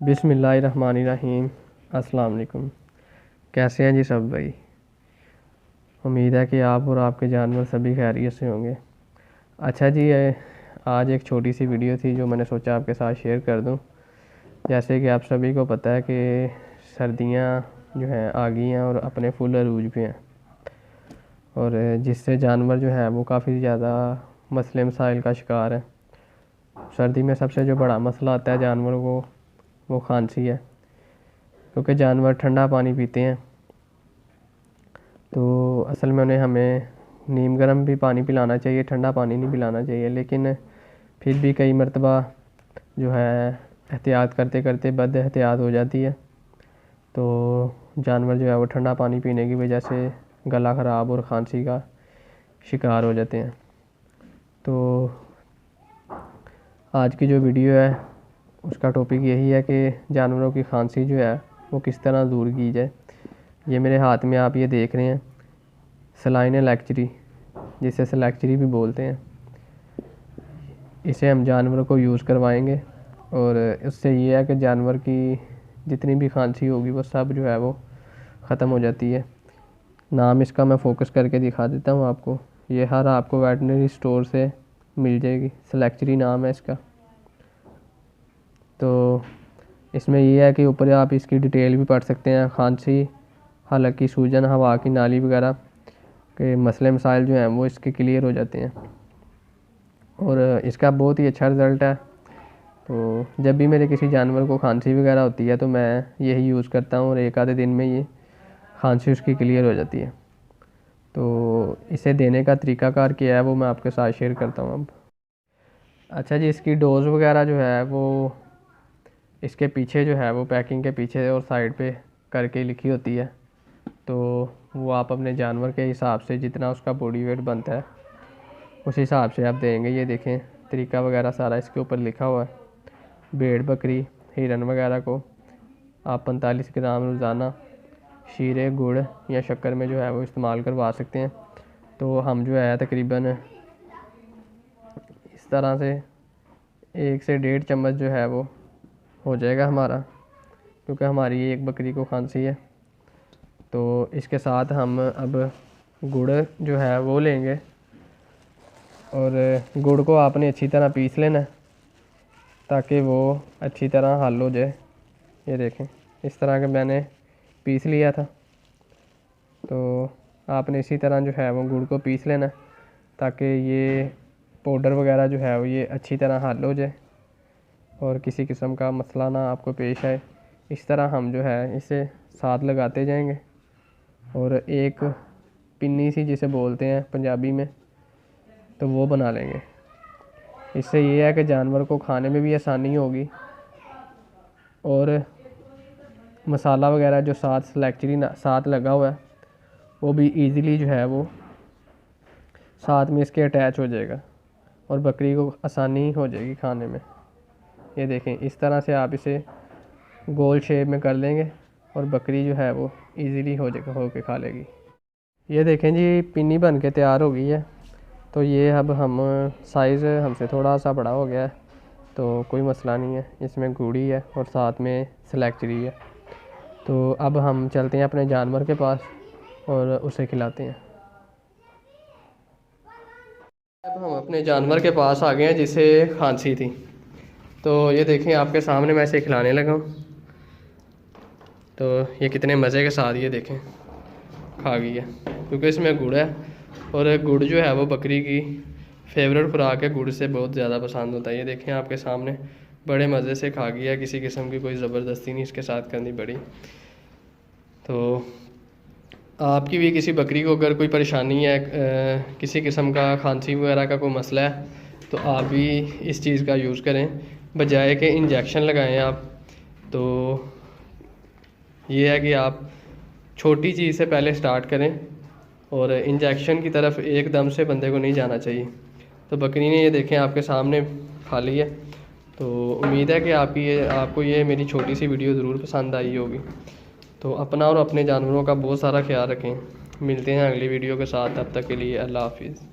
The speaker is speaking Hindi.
बिस्मिल्लाहिर्रहमानिर्रहीम। अस्सलाम वालेकुम। कैसे हैं जी सब भाई। उम्मीद है कि आप और आपके जानवर सभी खैरियत से होंगे। अच्छा जी, आज एक छोटी सी वीडियो थी जो मैंने सोचा आपके साथ शेयर कर दूं। जैसे कि आप सभी को पता है कि सर्दियां जो हैं आ गई हैं और अपने फुल अरूज पे हैं, और जिससे जानवर जो है वो काफ़ी ज़्यादा मसले मसाइल का शिकार है। सर्दी में सबसे जो बड़ा मसला आता है जानवरों को, वो खांसी है, क्योंकि जानवर ठंडा पानी पीते हैं। तो असल में उन्हें हमें नीम गर्म भी पानी पिलाना चाहिए, ठंडा पानी नहीं पिलाना चाहिए। लेकिन फिर भी कई मरतबा जो है एहतियात करते करते बद एहतियात हो जाती है, तो जानवर जो है वो ठंडा पानी पीने की वजह से गला ख़राब और खांसी का शिकार हो जाते हैं। तो आज की जो वीडियो है उसका टॉपिक यही है कि जानवरों की खांसी जो है वो किस तरह दूर की जाए। ये मेरे हाथ में आप ये देख रहे हैं सलाइन इलेक्ट्री, जिसे सेलेक्ट्री भी बोलते हैं। इसे हम जानवरों को यूज़ करवाएंगे और उससे ये है कि जानवर की जितनी भी खांसी होगी वो सब जो है वो ख़त्म हो जाती है। नाम इसका मैं फ़ोकस करके दिखा देता हूँ आपको। ये हर आपको वेटनरी स्टोर से मिल जाएगी, सेलेक्ट्री नाम है इसका। तो इसमें ये है कि ऊपर आप इसकी डिटेल भी पढ़ सकते हैं। खांसी, हल्की सूजन, हवा की नाली वगैरह के मसले मसाइल जो हैं वो इसके क्लियर हो जाते हैं, और इसका बहुत ही अच्छा रिज़ल्ट है। तो जब भी मेरे किसी जानवर को खांसी वगैरह होती है तो मैं यही यूज़ करता हूँ, और एक आधे दिन में ये खांसी उसकी क्लियर हो जाती है। तो इसे देने का तरीक़ाकार क्या है वो मैं आपके साथ शेयर करता हूँ अब। अच्छा जी, इसकी डोज़ वगैरह जो है वो इसके पीछे जो है वो पैकिंग के पीछे और साइड पे करके लिखी होती है। तो वो आप अपने जानवर के हिसाब से जितना उसका बॉडी वेट बनता है उस हिसाब से आप देंगे। ये देखें तरीका वगैरह सारा इसके ऊपर लिखा हुआ है। भेड़, बकरी, हिरन वगैरह को आप 45 ग्राम रोज़ाना शीरे, गुड़ या शक्कर में जो है वो इस्तेमाल करवा सकते हैं। तो हम जो है तकरीबन इस तरह से 1 से 1.5 चम्मच जो है वो हो जाएगा हमारा, क्योंकि हमारी एक बकरी को खांसी है। तो इसके साथ हम अब गुड़ जो है वो लेंगे, और गुड़ को आपने अच्छी तरह पीस लेना है ताकि वो अच्छी तरह हल हो जाए। ये देखें इस तरह के मैंने पीस लिया था। तो आपने इसी तरह जो है वो गुड़ को पीस लेना है ताकि ये पाउडर वगैरह जो है वो ये अच्छी तरह हल हो जाए और किसी किस्म का मसला ना आपको पेश आए। इस तरह हम जो है इसे साथ लगाते जाएंगे, और एक पिन्नी सी जिसे बोलते हैं पंजाबी में, तो वो बना लेंगे। इससे ये है कि जानवर को खाने में भी आसानी होगी, और मसाला वगैरह जो साथ सेलेक्ट्री साथ लगा हुआ है वो भी इजीली जो है वो साथ में इसके अटैच हो जाएगा, और बकरी को आसानी हो जाएगी खाने में। ये देखें इस तरह से आप इसे गोल शेप में कर लेंगे और बकरी जो है वो इजीली हो के खा लेगी। ये देखें जी पिन्नी बन के तैयार हो गई है। तो ये अब हम साइज़ हमसे थोड़ा सा बड़ा हो गया है, तो कोई मसला नहीं है। इसमें गुड़ी है और साथ में सेलेक्ट्री है। तो अब हम चलते हैं अपने जानवर के पास और उसे खिलाते हैं। अब हम अपने जानवर के पास आ गए हैं जिसे खांसी थी। तो ये देखें आपके सामने मैं इसे खिलाने लगा हूँ। तो ये कितने मज़े के साथ ये देखें खा गई है, क्योंकि इसमें गुड़ है, और गुड़ जो है वो बकरी की फेवरेट खुराक है। गुड़ से बहुत ज़्यादा पसंद होता है। ये देखें आपके सामने बड़े मज़े से खा गया, किसी किस्म की कोई ज़बरदस्ती नहीं इसके साथ करनी पड़ी। तो आपकी भी किसी बकरी को अगर कोई परेशानी है, किसी किस्म का खांसी वगैरह का कोई मसला है, तो आप भी इस चीज़ का यूज़ करें बजाय कि इंजेक्शन लगाएं आप। तो ये है कि आप छोटी चीज़ से पहले स्टार्ट करें, और इंजेक्शन की तरफ एकदम से बंदे को नहीं जाना चाहिए। तो बकरी ने ये देखें आपके सामने खा ली है। तो उम्मीद है कि आपको ये मेरी छोटी सी वीडियो ज़रूर पसंद आई होगी। तो अपना और अपने जानवरों का बहुत सारा ख्याल रखें। मिलते हैं अगली वीडियो के साथ, तब तक के लिए अल्लाह हाफिज़।